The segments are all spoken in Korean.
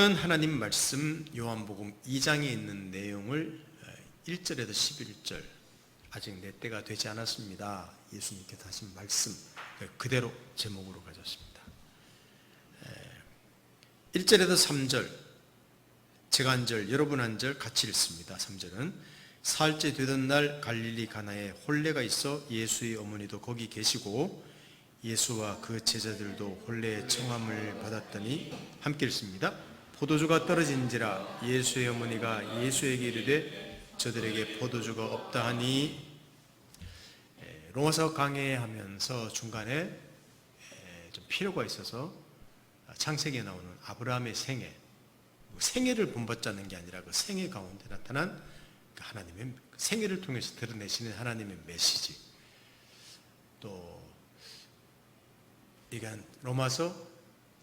하나님 말씀 요한복음 2장에 있는 내용을 1절에서 11절, 아직 내 때가 되지 않았습니다, 예수님께서 하신 말씀 그대로 제목으로 가졌습니다. 1절에서 3절, 제가 한 절, 여러분 한 절 같이 읽습니다. 3절은 사흘째 되던 날 갈릴리 가나에 혼례가 있어 예수의 어머니도 거기 계시고 예수와 그 제자들도 혼례의 청함을 받았더니 함께 읽습니다. 포도주가 떨어진지라 예수의 어머니가 예수에게 이르되 저들에게 포도주가 없다 하니, 로마서 강해하면서 중간에 좀 필요가 있어서 창세기에 나오는 아브라함의 생애를 본받자는 게 아니라 그 생애 가운데 나타난 그 하나님의 생애를 통해서 드러내시는 하나님의 메시지, 또 이건 로마서,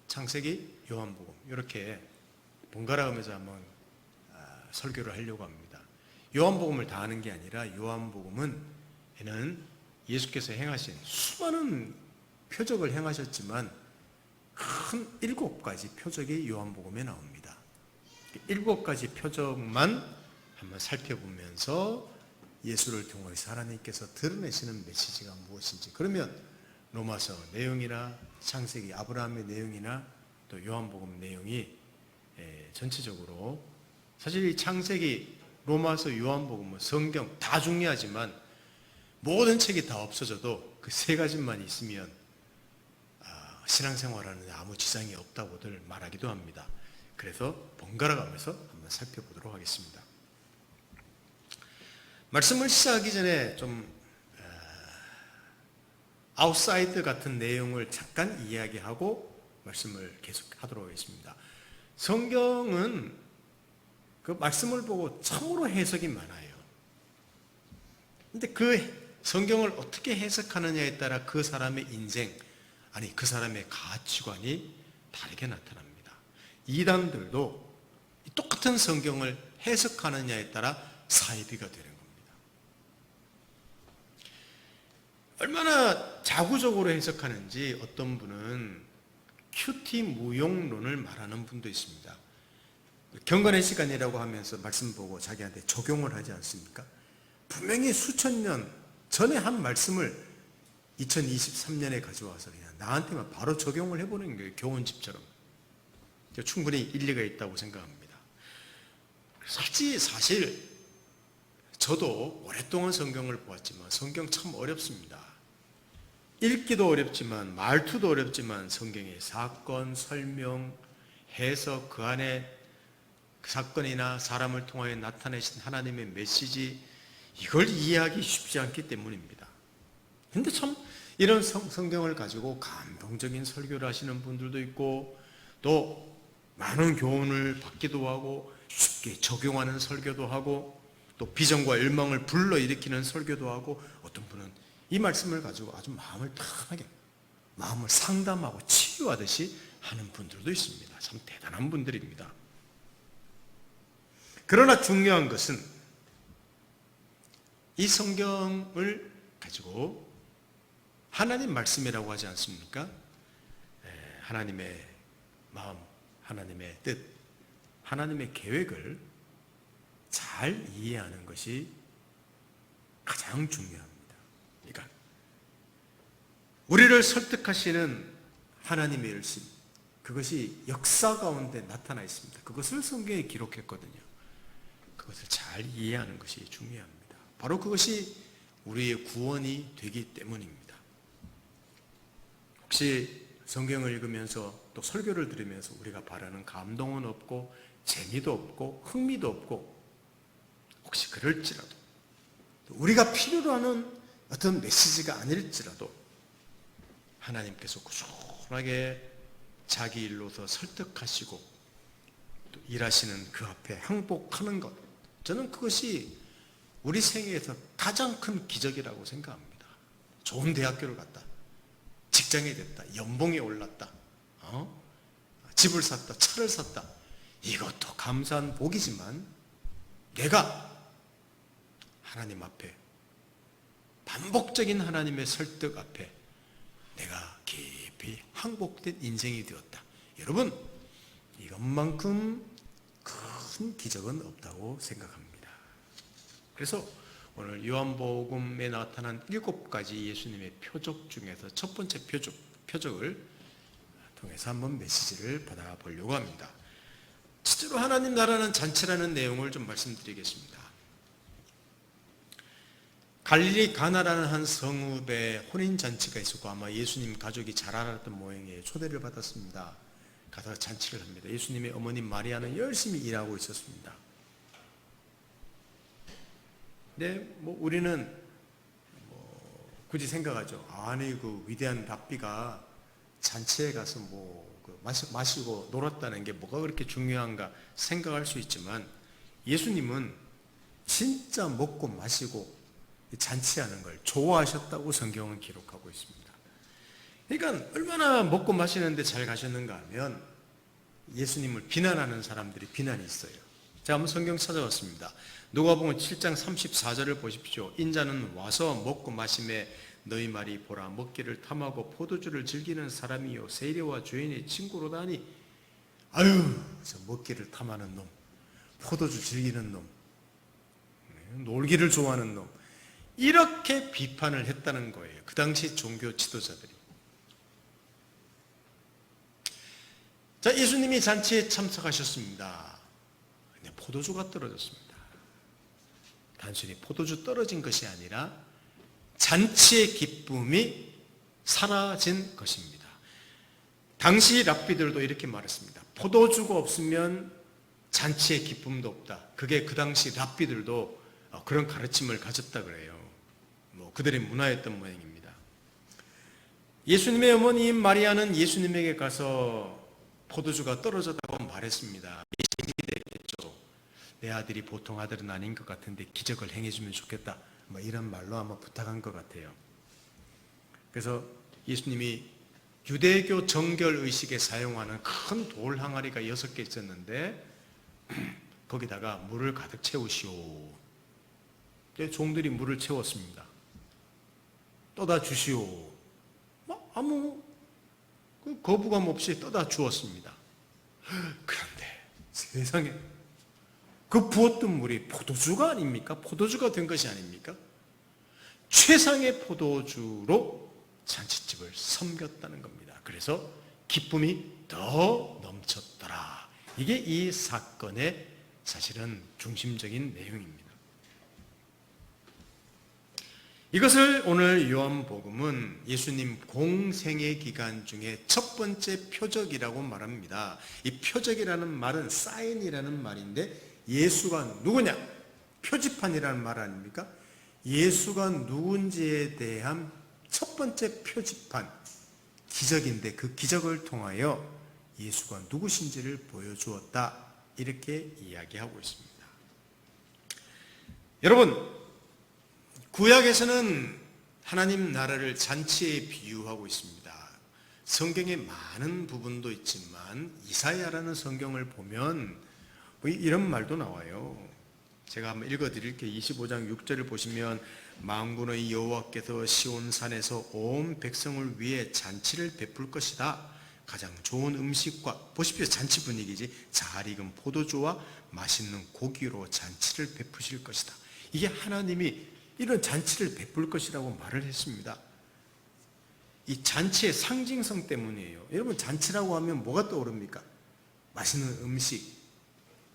창세기, 요한복음 이렇게 번갈아 가면서 한번 설교를 하려고 합니다. 요한복음을 다 하는 게 아니라 요한복음은 예수께서 행하신 수많은 표적을 행하셨지만 큰 7가지 표적이 요한복음에 나옵니다. 7가지 표적만 한번 살펴보면서 예수를 통해서 하나님께서 드러내시는 메시지가 무엇인지, 그러면 로마서 내용이나 창세기 아브라함의 내용이나 또 요한복음 내용이 전체적으로, 사실 이 창세기, 로마서, 요한복음은 성경 다 중요하지만 모든 책이 다 없어져도 그 3가지만 있으면 신앙생활하는데 아무 지장이 없다고들 말하기도 합니다. 그래서 번갈아 가면서 한번 살펴보도록 하겠습니다. 말씀을 시작하기 전에 좀 아웃사이드 같은 내용을 잠깐 이야기하고 말씀을 계속하도록 하겠습니다. 성경은 그 말씀을 보고 참으로 해석이 많아요. 근데 그 성경을 어떻게 해석하느냐에 따라 그 사람의 인생, 아니 그 사람의 가치관이 다르게 나타납니다. 이단들도 똑같은 성경을 해석하느냐에 따라 사이비가 되는 겁니다. 얼마나 자구적으로 해석하는지 어떤 분은 큐티 무용론을 말하는 분도 있습니다. 경건의 시간이라고 하면서 말씀 보고 자기한테 적용을 하지 않습니까? 분명히 수천 년 전에 한 말씀을 2023년에 가져와서 그냥 나한테만 바로 적용을 해보는 거예요. 교훈집처럼. 충분히 일리가 있다고 생각합니다. 사실 저도 오랫동안 성경을 보았지만 성경 참 어렵습니다. 읽기도 어렵지만 말투도 어렵지만 성경의 사건, 설명, 해석, 그 안에 그 사건이나 사람을 통하여 나타내신 하나님의 메시지, 이걸 이해하기 쉽지 않기 때문입니다. 근데 참 이런 성경을 가지고 감동적인 설교를 하시는 분들도 있고, 또 많은 교훈을 받기도 하고 쉽게 적용하는 설교도 하고, 또 비전과 열망을 불러일으키는 설교도 하고, 어떤 분은 이 말씀을 가지고 아주 마음을 편하게, 마음을 상담하고 치유하듯이 하는 분들도 있습니다. 참 대단한 분들입니다. 그러나 중요한 것은 이 성경을 가지고 하나님 말씀이라고 하지 않습니까? 하나님의 마음, 하나님의 뜻, 하나님의 계획을 잘 이해하는 것이 가장 중요합니다. 그러니까 우리를 설득하시는 하나님의 열심, 그것이 역사 가운데 나타나 있습니다. 그것을 성경에 기록했거든요. 그것을 잘 이해하는 것이 중요합니다. 바로 그것이 우리의 구원이 되기 때문입니다. 혹시 성경을 읽으면서 또 설교를 들으면서 우리가 바라는 감동은 없고 재미도 없고 흥미도 없고, 혹시 그럴지라도 우리가 필요로 하는 어떤 메시지가 아닐지라도 하나님께서 꾸준하게 자기 일로서 설득하시고 또 일하시는 그 앞에 항복하는 것, 저는 그것이 우리 생애에서 가장 큰 기적이라고 생각합니다. 좋은 대학교를 갔다, 직장이 됐다, 연봉이 올랐다, 집을 샀다, 차를 샀다, 이것도 감사한 복이지만 내가 하나님 앞에, 반복적인 하나님의 설득 앞에 내가 깊이 항복된 인생이 되었다. 여러분, 이거 이것만큼 큰 기적은 없다고 생각합니다. 그래서 오늘 요한복음에 나타난 7가지 예수님의 표적 중에서 첫 번째 표적을 통해서 한번 메시지를 받아보려고 합니다. 실제로 하나님 나라는 잔치라는 내용을 좀 말씀드리겠습니다. 갈릴리 가나라는 한 성읍에 혼인잔치가 있었고 아마 예수님 가족이 잘 알았던 모양이에요. 초대를 받았습니다. 가서 잔치를 합니다. 예수님의 어머님 마리아는 열심히 일하고 있었습니다. 근데 우리는 굳이 생각하죠. 아니 그 위대한 랍비가 잔치에 가서 마시고 놀았다는 게 뭐가 그렇게 중요한가 생각할 수 있지만 예수님은 진짜 먹고 마시고 잔치하는 걸 좋아하셨다고 성경은 기록하고 있습니다. 그러니까 얼마나 먹고 마시는데 잘 가셨는가 하면 예수님을 비난하는 사람들이 비난이 있어요. 제가 한번 성경 찾아봤습니다. 누가복음 7장 34절을 보십시오. 인자는 와서 먹고 마심에 너희 말이 보라 먹기를 탐하고 포도주를 즐기는 사람이요 세리와 죄인의 친구로다니. 아유 저 먹기를 탐하는 놈, 포도주 즐기는 놈, 놀기를 좋아하는 놈, 이렇게 비판을 했다는 거예요. 그 당시 종교 지도자들이. 자, 예수님이 잔치에 참석하셨습니다. 근데 포도주가 떨어졌습니다. 단순히 포도주 떨어진 것이 아니라 잔치의 기쁨이 사라진 것입니다. 당시 랍비들도 이렇게 말했습니다. 포도주가 없으면 잔치의 기쁨도 없다. 그게 그 당시 랍비들도 그런 가르침을 가졌다 그래요. 그들의 문화였던 모양입니다. 예수님의 어머니인 마리아는 예수님에게 가서 포도주가 떨어졌다고 말했습니다. 기대했겠죠. 내 아들이 보통 아들은 아닌 것 같은데 기적을 행해주면 좋겠다. 이런 말로 아마 부탁한 것 같아요. 그래서 예수님이 유대교 정결의식에 사용하는 큰 돌 항아리가 6개 있었는데 거기다가 물을 가득 채우시오. 종들이 물을 채웠습니다. 떠다 주시오. 아무 거부감 없이 떠다 주었습니다. 그런데 세상에 그 부었던 물이 포도주가 아닙니까? 포도주가 된 것이 아닙니까? 최상의 포도주로 잔치집을 섬겼다는 겁니다. 그래서 기쁨이 더 넘쳤더라. 이게 이 사건의 사실은 중심적인 내용입니다. 이것을 오늘 요한복음은 예수님 공생의 기간 중에 첫 번째 표적이라고 말합니다. 이 표적이라는 말은 사인이라는 말인데 예수가 누구냐? 표지판이라는 말 아닙니까? 예수가 누군지에 대한 첫 번째 표지판, 기적인데 그 기적을 통하여 예수가 누구신지를 보여주었다. 이렇게 이야기하고 있습니다. 여러분, 구약에서는 하나님 나라를 잔치에 비유하고 있습니다. 성경에 많은 부분도 있지만 이사야라는 성경을 보면 이런 말도 나와요. 제가 한번 읽어드릴게요. 25장 6절을 보시면 만군의 여호와께서 시온산에서 온 백성을 위해 잔치를 베풀 것이다. 가장 좋은 음식과, 보십시오, 잔치 분위기지, 잘 익은 포도주와 맛있는 고기로 잔치를 베푸실 것이다. 이게 하나님이 이런 잔치를 베풀 것이라고 말을 했습니다. 이 잔치의 상징성 때문이에요. 여러분, 잔치라고 하면 뭐가 떠오릅니까? 맛있는 음식,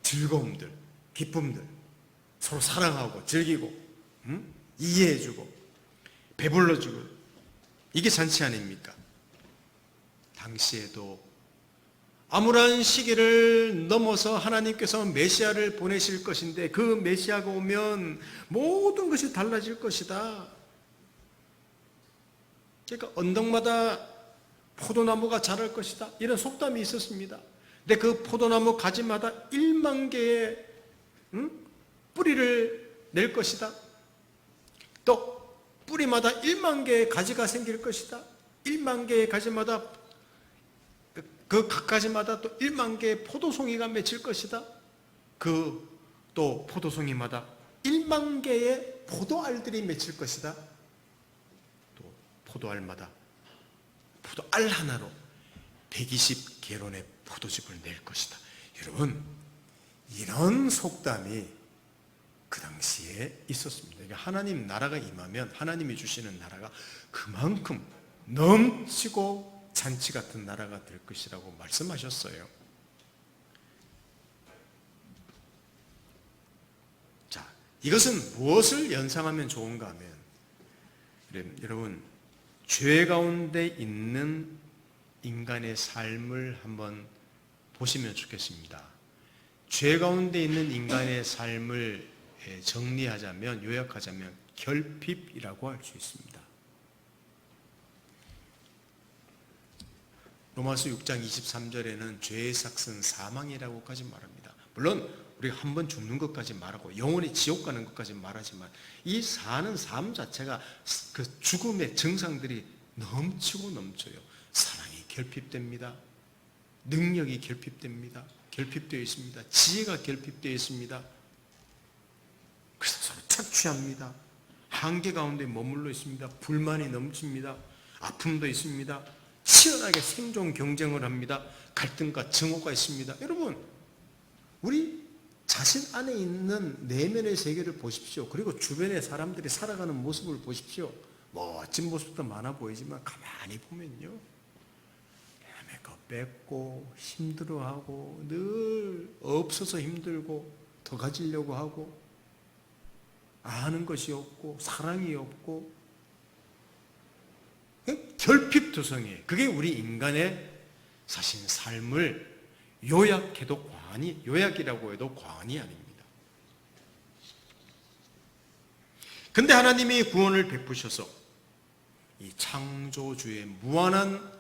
즐거움들, 기쁨들, 서로 사랑하고 즐기고 이해해주고 배불러주고, 이게 잔치 아닙니까? 당시에도 암울한 시기를 넘어서 하나님께서 메시아를 보내실 것인데 그 메시아가 오면 모든 것이 달라질 것이다. 그러니까 언덕마다 포도나무가 자랄 것이다. 이런 속담이 있었습니다. 근데 그 포도나무 가지마다 1만 개의 뿌리를 낼 것이다. 또 뿌리마다 1만 개의 가지가 생길 것이다. 1만 개의 가지마다 그 각가지마다 또 1만 개의 포도송이가 맺힐 것이다. 그 또 포도송이마다 1만 개의 포도알들이 맺힐 것이다. 또 포도알마다 포도알 하나로 120개론의 포도즙을 낼 것이다. 여러분, 이런 속담이 그 당시에 있었습니다. 그러니까 하나님 나라가 임하면 하나님이 주시는 나라가 그만큼 넘치고 잔치 같은 나라가 될 것이라고 말씀하셨어요. 자, 이것은 무엇을 연상하면 좋은가 하면, 여러분, 죄 가운데 있는 인간의 삶을 한번 보시면 좋겠습니다. 죄 가운데 있는 인간의 삶을 정리하자면, 요약하자면 결핍이라고 할 수 있습니다. 로마서 6장 23절에는 죄의 삭은 사망이라고까지 말합니다. 물론 우리가 한 번 죽는 것까지 말하고 영원히 지옥 가는 것까지 말하지만, 이 사는 삶 자체가 그 죽음의 증상들이 넘치고 넘쳐요. 사랑이 결핍됩니다. 능력이 결핍됩니다. 결핍되어 있습니다. 지혜가 결핍되어 있습니다. 그래서 서로 착취합니다. 한계 가운데 머물러 있습니다. 불만이 넘칩니다. 아픔도 있습니다. 치열하게 생존 경쟁을 합니다. 갈등과 증오가 있습니다. 여러분, 우리 자신 안에 있는 내면의 세계를 보십시오. 그리고 주변의 사람들이 살아가는 모습을 보십시오. 멋진 모습도 많아 보이지만 가만히 보면요, 메이크업 뺏고 힘들어하고 늘 없어서 힘들고 더 가지려고 하고 아는 것이 없고 사랑이 없고 결핍투성이에요. 그게 우리 인간의 사실 삶을 요약해도 과언이, 요약이라고 해도 과언이 아닙니다. 근데 하나님이 구원을 베푸셔서 이 창조주의 무한한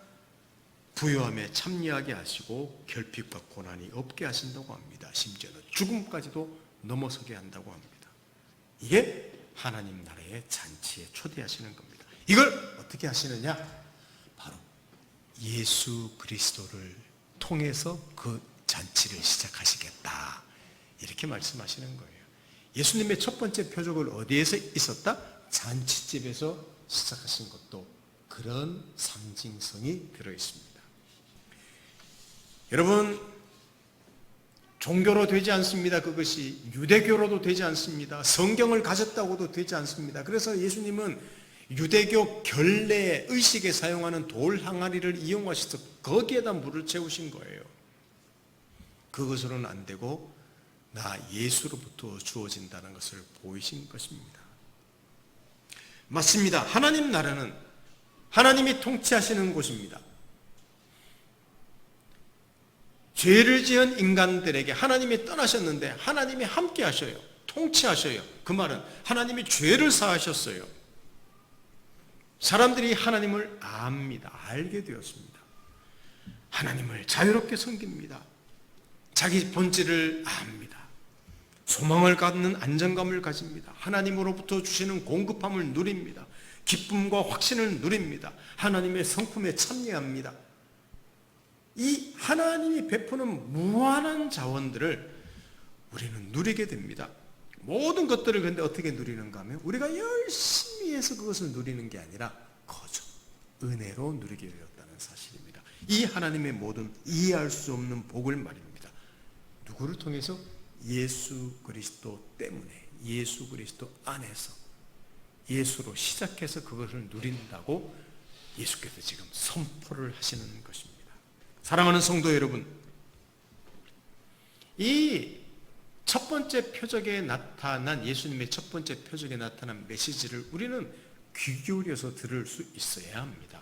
부요함에 참여하게 하시고 결핍과 고난이 없게 하신다고 합니다. 심지어는 죽음까지도 넘어서게 한다고 합니다. 이게 하나님 나라의 잔치에 초대하시는 겁니다. 이걸 어떻게 하시느냐? 바로 예수 그리스도를 통해서 그 잔치를 시작하시겠다, 이렇게 말씀하시는 거예요. 예수님의 첫 번째 표적을 어디에서 있었다? 잔치집에서 시작하신 것도 그런 상징성이 들어있습니다. 여러분, 종교로 되지 않습니다. 그것이 유대교로도 되지 않습니다. 성경을 가졌다고도 되지 않습니다. 그래서 예수님은 유대교 결례 의식에 사용하는 돌 항아리를 이용하셔서 거기에다 물을 채우신 거예요. 그것으로는 안 되고 나 예수로부터 주어진다는 것을 보이신 것입니다. 맞습니다. 하나님 나라는 하나님이 통치하시는 곳입니다. 죄를 지은 인간들에게 하나님이 떠나셨는데 하나님이 함께 하셔요. 통치하셔요. 그 말은 하나님이 죄를 사하셨어요. 사람들이 하나님을 압니다. 알게 되었습니다. 하나님을 자유롭게 섬깁니다. 자기 본질을 압니다. 소망을 갖는 안정감을 가집니다. 하나님으로부터 주시는 공급함을 누립니다. 기쁨과 확신을 누립니다. 하나님의 성품에 참여합니다. 이 하나님이 베푸는 무한한 자원들을 우리는 누리게 됩니다. 모든 것들을 근데 어떻게 누리는가 하면 우리가 열심히 해서 그것을 누리는 게 아니라 거저 은혜로 누리게 되었다는 사실입니다. 이 하나님의 모든 이해할 수 없는 복을 말입니다. 누구를 통해서? 예수 그리스도 때문에, 예수 그리스도 안에서 예수로 시작해서 그것을 누린다고 예수께서 지금 선포를 하시는 것입니다. 사랑하는 성도 여러분, 이 첫 번째 표적에 나타난, 예수님의 첫 번째 표적에 나타난 메시지를 우리는 귀 기울여서 들을 수 있어야 합니다.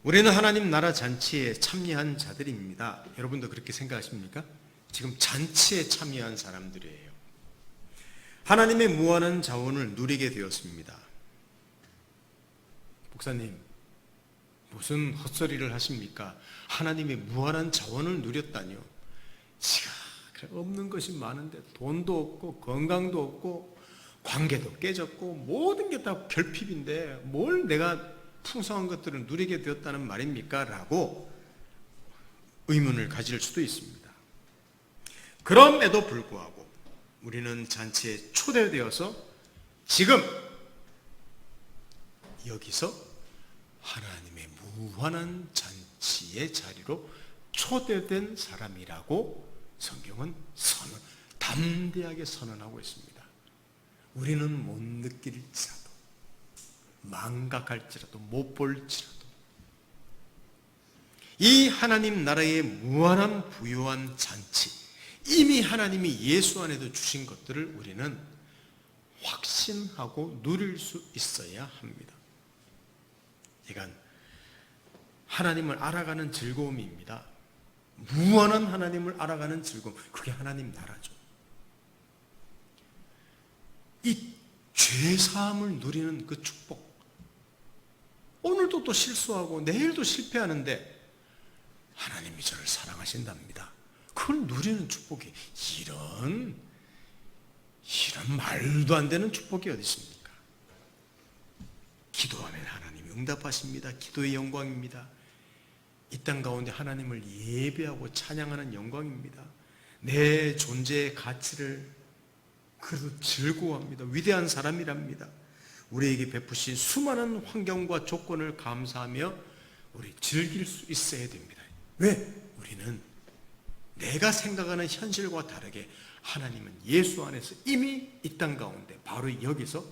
우리는 하나님 나라 잔치에 참여한 자들입니다. 여러분도 그렇게 생각하십니까? 지금 잔치에 참여한 사람들이에요. 하나님의 무한한 자원을 누리게 되었습니다. 목사님, 무슨 헛소리를 하십니까? 하나님의 무한한 자원을 누렸다니요. 지가 없는 것이 많은데 돈도 없고 건강도 없고 관계도 깨졌고 모든 게 다 결핍인데 뭘 내가 풍성한 것들을 누리게 되었다는 말입니까? 라고 의문을 가질 수도 있습니다. 그럼에도 불구하고 우리는 잔치에 초대되어서 지금 여기서 하나님의 무한한 잔치의 자리로 초대된 사람이라고 성경은 담대하게 선언하고 있습니다. 우리는 못 느낄지라도, 망각할지라도, 못 볼지라도 이 하나님 나라의 무한한 부요한 잔치, 이미 하나님이 예수 안에도 주신 것들을 우리는 확신하고 누릴 수 있어야 합니다. 이건 하나님을 알아가는 즐거움입니다. 무한한 하나님을 알아가는 즐거움, 그게 하나님 나라죠. 이 죄사함을 누리는 그 축복, 오늘도 또 실수하고 내일도 실패하는데 하나님이 저를 사랑하신답니다. 그걸 누리는 축복이 이런 말도 안 되는 축복이 어디 있습니까? 기도하면 하나님이 응답하십니다. 기도의 영광입니다. 이 땅 가운데 하나님을 예배하고 찬양하는 영광입니다. 내 존재의 가치를 그래도 즐거워합니다. 위대한 사람이랍니다. 우리에게 베푸신 수많은 환경과 조건을 감사하며 우리 즐길 수 있어야 됩니다. 왜? 우리는 내가 생각하는 현실과 다르게 하나님은 예수 안에서 이미 이 땅 가운데 바로 여기서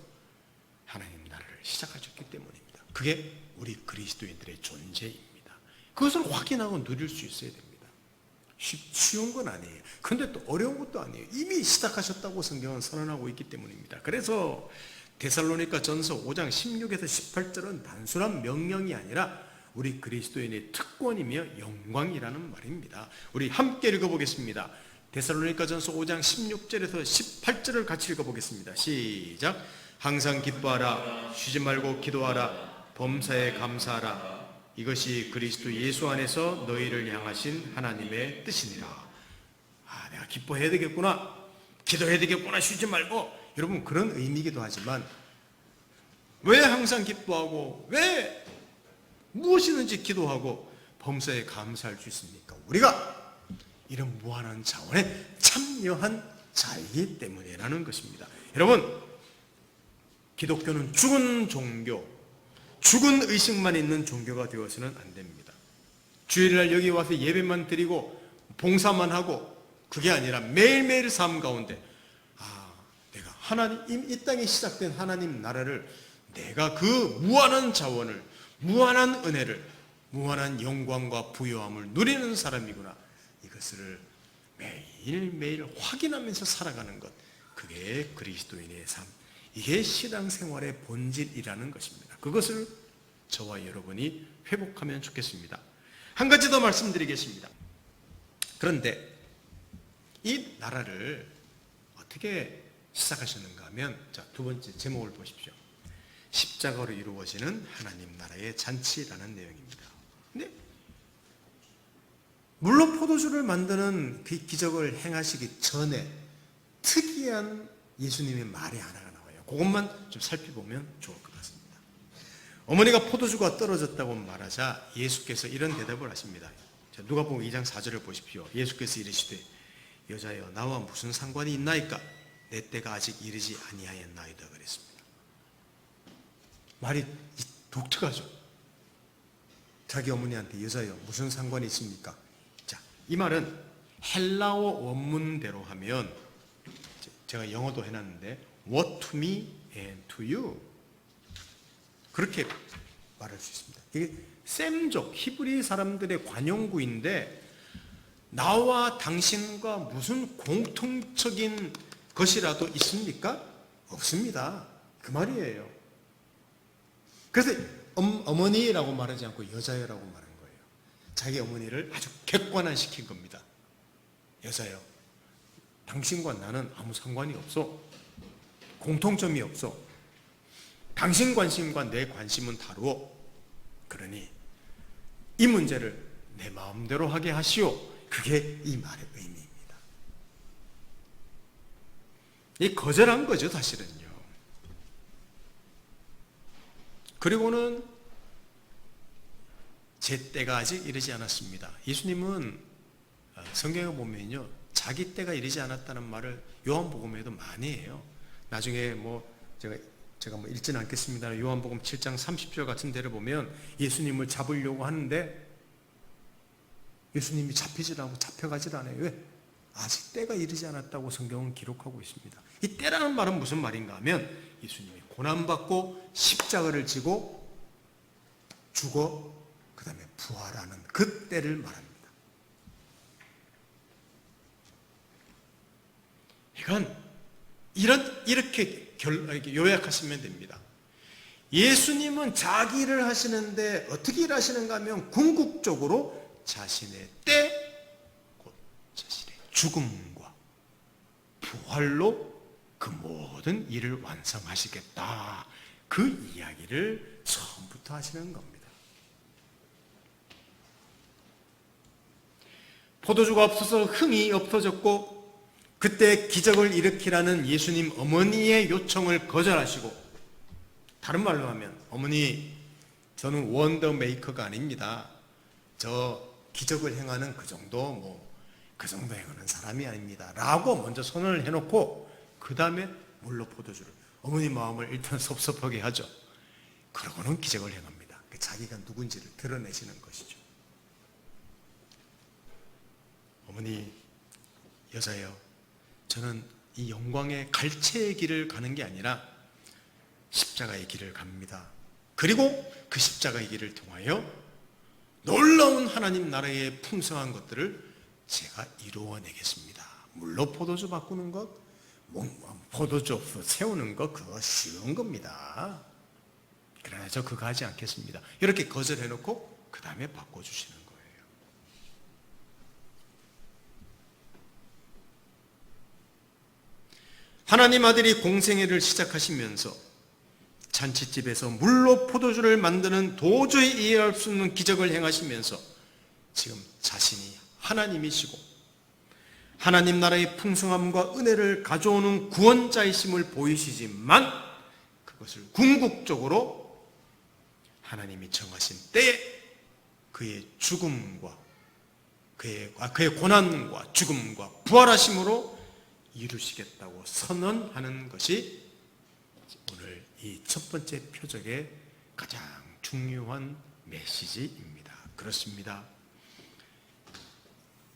하나님 나라를 시작하셨기 때문입니다. 그게 우리 그리스도인들의 존재입니다. 그것을 확인하고 누릴 수 있어야 됩니다. 쉬운 건 아니에요. 그런데 또 어려운 것도 아니에요. 이미 시작하셨다고 성경은 선언하고 있기 때문입니다. 그래서 데살로니가 전서 5장 16에서 18절은 단순한 명령이 아니라 우리 그리스도인의 특권이며 영광이라는 말입니다. 우리 함께 읽어보겠습니다. 데살로니가 전서 5장 16절에서 18절을 같이 읽어보겠습니다. 시작. 항상 기뻐하라, 쉬지 말고 기도하라, 범사에 감사하라. 이것이 그리스도 예수 안에서 너희를 향하신 하나님의 뜻이니라. 내가 기뻐해야 되겠구나, 기도해야 되겠구나, 쉬지 말고. 여러분, 그런 의미이기도 하지만 왜 항상 기뻐하고 왜 무엇이든지 기도하고 범사에 감사할 수 있습니까? 우리가 이런 무한한 자원에 참여한 자이기 때문이라는 것입니다. 여러분, 기독교는 죽은 종교, 죽은 의식만 있는 종교가 되어서는 안 됩니다. 주일날 여기 와서 예배만 드리고 봉사만 하고 그게 아니라 매일매일 삶 가운데 내가 하나님, 이 땅에 시작된 하나님 나라를 내가 그 무한한 자원을, 무한한 은혜를, 무한한 영광과 부요함을 누리는 사람이구나, 이것을 매일매일 확인하면서 살아가는 것, 그게 그리스도인의 삶, 이게 신앙생활의 본질이라는 것입니다. 그것을 저와 여러분이 회복하면 좋겠습니다. 한 가지 더 말씀드리겠습니다. 그런데 이 나라를 어떻게 시작하셨는가 하면, 자, 두 번째 제목을 보십시오. 십자가로 이루어지는 하나님 나라의 잔치라는 내용입니다. 근데 물론 포도주를 만드는 그 기적을 행하시기 전에 특이한 예수님의 말이 하나가 나와요. 그것만 좀 살펴보면 좋을 것 같습니다. 어머니가 포도주가 떨어졌다고 말하자 예수께서 이런 대답을 하십니다. 자, 누가복음 2장 4절을 보십시오. 예수께서 이르시되 여자여 나와 무슨 상관이 있나이까? 내 때가 아직 이르지 아니하였나이다 그랬습니다. 말이 독특하죠. 자기 어머니한테 여자여 무슨 상관이 있습니까? 자, 이 말은 헬라어 원문대로 하면, 제가 영어도 해놨는데 What to me and to you, 그렇게 말할 수 있습니다. 이게 셈족, 히브리 사람들의 관용구인데 나와 당신과 무슨 공통적인 것이라도 있습니까? 없습니다. 그 말이에요. 그래서 어머니라고 말하지 않고 여자여라고 말한 거예요. 자기 어머니를 아주 객관화시킨 겁니다. 여자여, 당신과 나는 아무 상관이 없어. 공통점이 없어. 당신 관심과 내 관심은 다르오. 그러니 이 문제를 내 마음대로 하게 하시오. 그게 이 말의 의미입니다. 이 거절한 거죠, 사실은요. 그리고는 제 때가 아직 이르지 않았습니다. 예수님은 성경에 보면요, 자기 때가 이르지 않았다는 말을 요한복음에도 많이 해요. 나중에 제가 읽지는 않겠습니다. 요한복음 7장 30절 같은 데를 보면 예수님을 잡으려고 하는데 예수님이 잡히질 않고 잡혀가질 않아요. 왜? 아직 때가 이르지 않았다고 성경은 기록하고 있습니다. 이 때라는 말은 무슨 말인가 하면 예수님이 고난받고 십자가를 지고 죽어 그 다음에 부활하는 그 때를 말합니다. 이렇게 요약하시면 됩니다. 예수님은 자기 일을 하시는데 어떻게 일하시는가 하면 궁극적으로 자신의 때, 곧 자신의 죽음과 부활로 그 모든 일을 완성하시겠다. 그 이야기를 처음부터 하시는 겁니다. 포도주가 없어서 흥이 없어졌고 그때 기적을 일으키라는 예수님 어머니의 요청을 거절하시고, 다른 말로 하면 어머니, 저는 원더 메이커가 아닙니다. 저 기적을 행하는 그 정도 행하는 사람이 아닙니다. 라고 먼저 선언을 해놓고 그 다음에 물로 포도주를, 어머니 마음을 일단 섭섭하게 하죠. 그러고는 기적을 행합니다. 자기가 누군지를 드러내시는 것이죠. 어머니, 여자여, 저는 이 영광의 갈채의 길을 가는 게 아니라 십자가의 길을 갑니다. 그리고 그 십자가의 길을 통하여 놀라운 하나님 나라의 풍성한 것들을 제가 이루어내겠습니다. 물로 포도주 바꾸는 것, 포도주 없어 세우는 것, 그거 쉬운 겁니다. 그러나 저 그거 하지 않겠습니다. 이렇게 거절해놓고 그 다음에 바꿔주시는 거예요. 하나님 아들이 공생애를 시작하시면서 잔치집에서 물로 포도주를 만드는 도저히 이해할 수 없는 기적을 행하시면서 지금 자신이 하나님이시고 하나님 나라의 풍성함과 은혜를 가져오는 구원자이심을 보이시지만 그것을 궁극적으로 하나님이 정하신 때에 그의 죽음과 그의 고난과 죽음과 부활하심으로 이루시겠다고 선언하는 것이 오늘 이 첫 번째 표적의 가장 중요한 메시지입니다. 그렇습니다.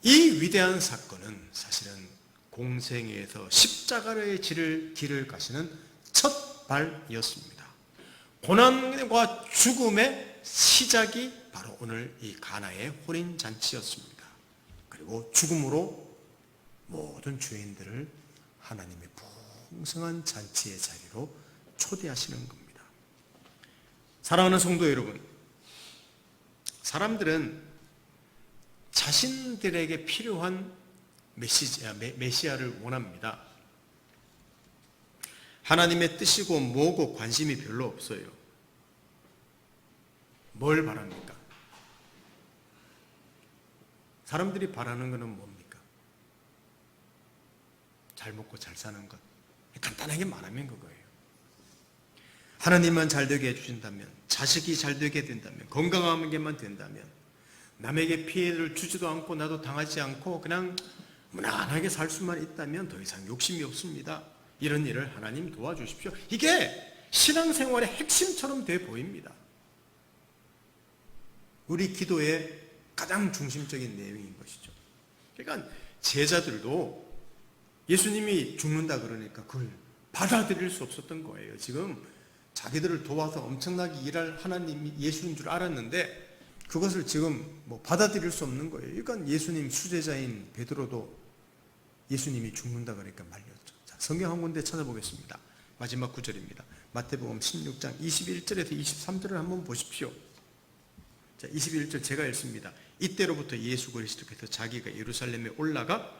이 위대한 사건은 사실은 공생애에서 십자가의 길을 가시는 첫 발이었습니다. 고난과 죽음의 시작이 바로 오늘 이 가나의 혼인잔치였습니다. 그리고 죽음으로 모든 죄인들을 하나님의 풍성한 잔치의 자리로 초대하시는 겁니다. 사랑하는 성도 여러분, 사람들은 자신들에게 필요한 메시아를 원합니다. 하나님의 뜻이고 뭐고 관심이 별로 없어요. 뭘 바랍니까? 사람들이 바라는 것은 뭡니까? 잘 먹고 잘 사는 것. 간단하게 말하면 그거예요. 하나님만 잘 되게 해주신다면, 자식이 잘 되게 된다면, 건강하게만 된다면, 남에게 피해를 주지도 않고 나도 당하지 않고 그냥 무난하게 살 수만 있다면 더 이상 욕심이 없습니다. 이런 일을 하나님 도와주십시오. 이게 신앙생활의 핵심처럼 돼 보입니다. 우리 기도의 가장 중심적인 내용인 것이죠. 그러니까 제자들도 예수님이 죽는다 그러니까 그걸 받아들일 수 없었던 거예요. 지금 자기들을 도와서 엄청나게 일할 하나님이 예수인 줄 알았는데 그것을 지금 받아들일 수 없는 거예요. 그러니까 예수님 수제자인 베드로도 예수님이 죽는다 그러니까 말렸죠. 자, 성경 한 군데 찾아보겠습니다. 마지막 구절입니다. 마태복음 16장 21절에서 23절을 한번 보십시오. 자, 21절 제가 읽습니다. 이때로부터 예수 그리스도께서 자기가 예루살렘에 올라가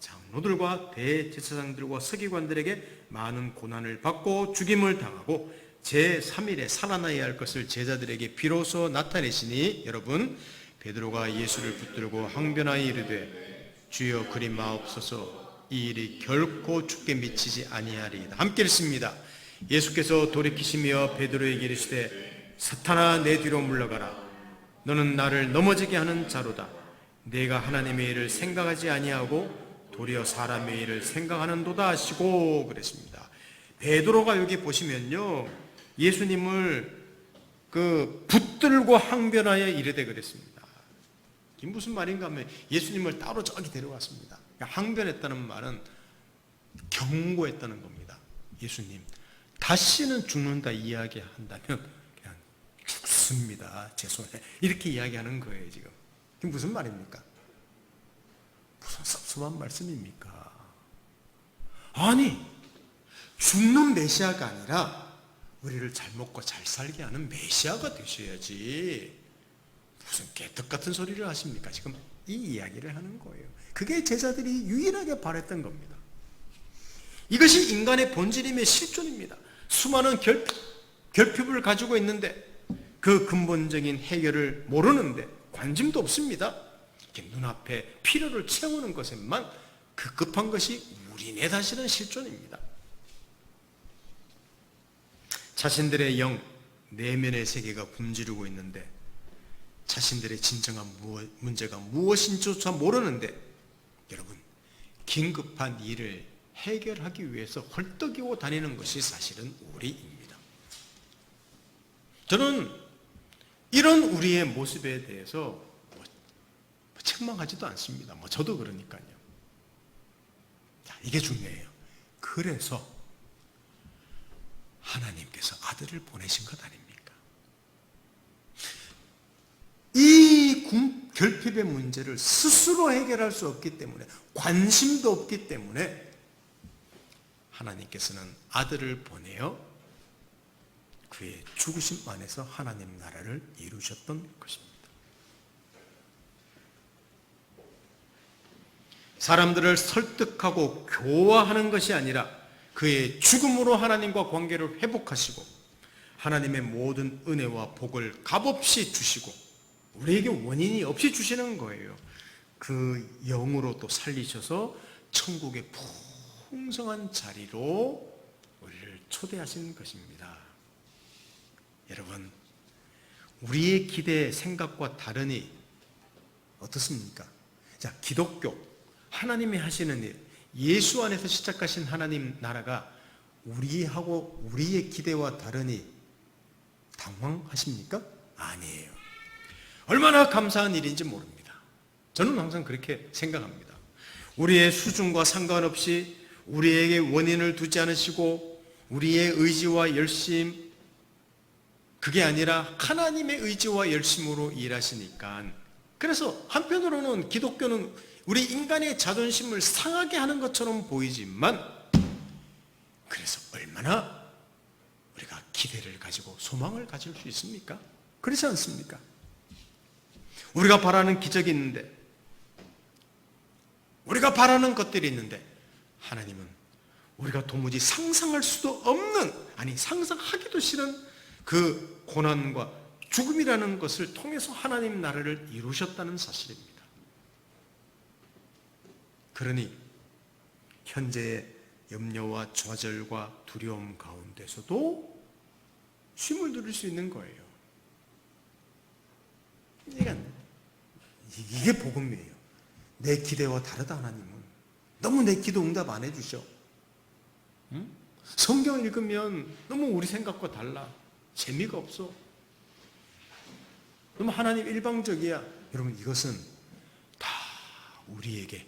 장로들과 대제사장들과 서기관들에게 많은 고난을 받고 죽임을 당하고 제3일에 살아나야 할 것을 제자들에게 비로소 나타내시니, 여러분, 베드로가 예수를 붙들고 항변하여 이르되 주여 그리 마옵소서, 이 일이 결코 죽게 미치지 아니하리이다. 함께 읽습니다. 예수께서 돌이키시며 베드로에게 이르시되 사탄아 내 뒤로 물러가라. 너는 나를 넘어지게 하는 자로다. 내가 하나님의 일을 생각하지 아니하고 도리어 사람의 일을 생각하는도다 하시고 그랬습니다. 베드로가 여기 보시면요, 예수님을 붙들고 항변하여 이르되 그랬습니다. 이게 무슨 말인가 하면 예수님을 따로 저기 데려갔습니다. 항변했다는 말은 경고했다는 겁니다. 예수님, 다시는 죽는다 이야기한다면 그냥 죽습니다. 죄송해. 이렇게 이야기하는 거예요, 지금. 이게 무슨 말입니까? 무슨 섭섭한 말씀입니까? 아니, 죽는 메시아가 아니라 우리를 잘 먹고 잘 살게 하는 메시아가 되셔야지 무슨 개떡 같은 소리를 하십니까? 지금 이 이야기를 하는 거예요. 그게 제자들이 유일하게 바랬던 겁니다. 이것이 인간의 본질임의 실존입니다. 수많은 결핍을 가지고 있는데 그 근본적인 해결을 모르는데 관심도 없습니다. 눈앞에 필요를 채우는 것에만 급급한 것이 우리네 다시는 실존입니다. 자신들의 영, 내면의 세계가 굶주리고 있는데 자신들의 진정한 문제가 무엇인지조차 모르는데 여러분, 긴급한 일을 해결하기 위해서 헐떡이고 다니는 것이 사실은 우리입니다. 저는 이런 우리의 모습에 대해서 책망하지도 않습니다. 저도 그러니까요. 자, 이게 중요해요. 그래서 하나님께서 아들을 보내신 것 아닙니까? 이 결핍의 문제를 스스로 해결할 수 없기 때문에, 관심도 없기 때문에 하나님께서는 아들을 보내어 그의 죽으심 안에서 하나님 나라를 이루셨던 것입니다. 사람들을 설득하고 교화하는 것이 아니라 그의 죽음으로 하나님과 관계를 회복하시고 하나님의 모든 은혜와 복을 값없이 주시고 우리에게 원인이 없이 주시는 거예요. 그 영으로 또 살리셔서 천국의 풍성한 자리로 우리를 초대하신 것입니다. 여러분, 우리의 기대, 생각과 다르니 어떻습니까? 자, 기독교, 하나님이 하시는 일, 예수 안에서 시작하신 하나님 나라가 우리하고 우리의 기대와 다르니 당황하십니까? 아니에요. 얼마나 감사한 일인지 모릅니다. 저는 항상 그렇게 생각합니다. 우리의 수준과 상관없이 우리에게 원인을 두지 않으시고 우리의 의지와 열심, 그게 아니라 하나님의 의지와 열심으로 일하시니까, 그래서 한편으로는 기독교는 우리 인간의 자존심을 상하게 하는 것처럼 보이지만, 그래서 얼마나 우리가 기대를 가지고 소망을 가질 수 있습니까? 그렇지 않습니까? 우리가 바라는 기적이 있는데, 우리가 바라는 것들이 있는데, 하나님은 우리가 도무지 상상할 수도 없는, 아니 상상하기도 싫은 그 고난과 죽음이라는 것을 통해서 하나님 나라를 이루셨다는 사실입니다. 그러니 현재의 염려와 좌절과 두려움 가운데서도 쉼을 누릴 수 있는 거예요. 이게 복음이에요. 내 기대와 다르다. 하나님은 너무 내 기도 응답 안 해주셔. 성경 읽으면 너무 우리 생각과 달라. 재미가 없어. 너무 하나님 일방적이야. 여러분, 이것은 다 우리에게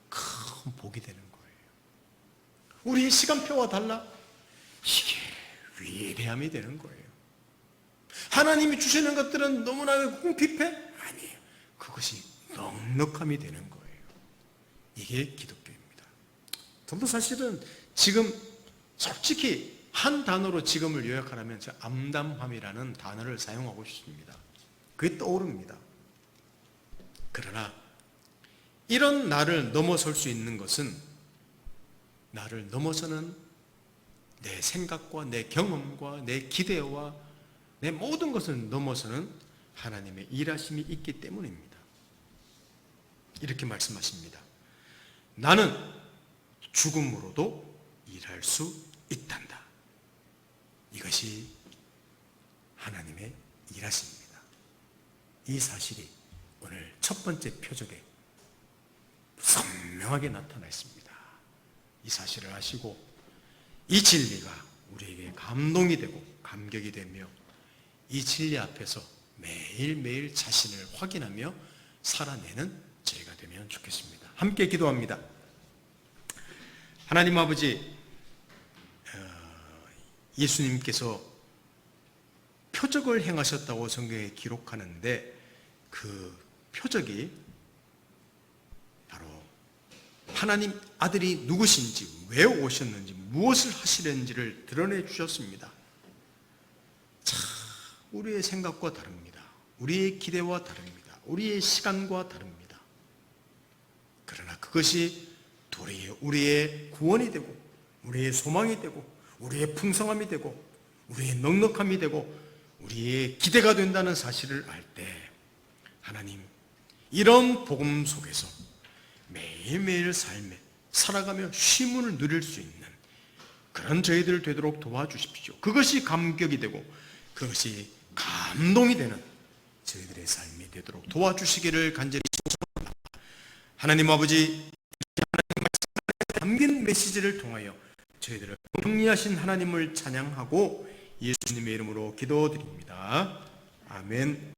큰 복이 되는 거예요. 우리의 시간표와 달라. 이게 위대함이 되는 거예요. 하나님이 주시는 것들은 너무나 궁핍해? 아니에요. 그것이 넉넉함이 되는 거예요. 이게 기독교입니다. 저도 사실은 지금 솔직히 한 단어로 지금을 요약하라면 암담함이라는 단어를 사용하고 싶습니다. 그게 떠오릅니다. 그러나 이런 나를 넘어설 수 있는 것은, 나를 넘어서는 내 생각과 내 경험과 내 기대와 내 모든 것을 넘어서는 하나님의 일하심이 있기 때문입니다. 이렇게 말씀하십니다. 나는 죽음으로도 일할 수 있단다. 이것이 하나님의 일하심입니다. 이 사실이 오늘 첫 번째 표적에 선명하게 나타나 있습니다. 이 사실을 아시고 이 진리가 우리에게 감동이 되고 감격이 되며 이 진리 앞에서 매일매일 자신을 확인하며 살아내는 저희가 되면 좋겠습니다. 함께 기도합니다. 하나님 아버지, 예수님께서 표적을 행하셨다고 성경에 기록하는데 그 표적이 바로 하나님 아들이 누구신지, 왜 오셨는지, 무엇을 하시는지를 드러내 주셨습니다. 참 우리의 생각과 다릅니다. 우리의 기대와 다릅니다. 우리의 시간과 다릅니다. 그러나 그것이 도리어 우리의 구원이 되고, 우리의 소망이 되고, 우리의 풍성함이 되고, 우리의 넉넉함이 되고, 우리의 기대가 된다는 사실을 알 때 하나님, 이런 복음 속에서 매일매일 삶에 살아가며 쉼을 누릴 수 있는 그런 저희들 되도록 도와주십시오. 그것이 감격이 되고 그것이 감동이 되는 저희들의 삶이 되도록 도와주시기를 간절히 소원합니다. 하나님 아버지, 하나님 말씀에 담긴 메시지를 통하여 저희들을 승리하신 하나님을 찬양하고 예수님의 이름으로 기도드립니다. 아멘.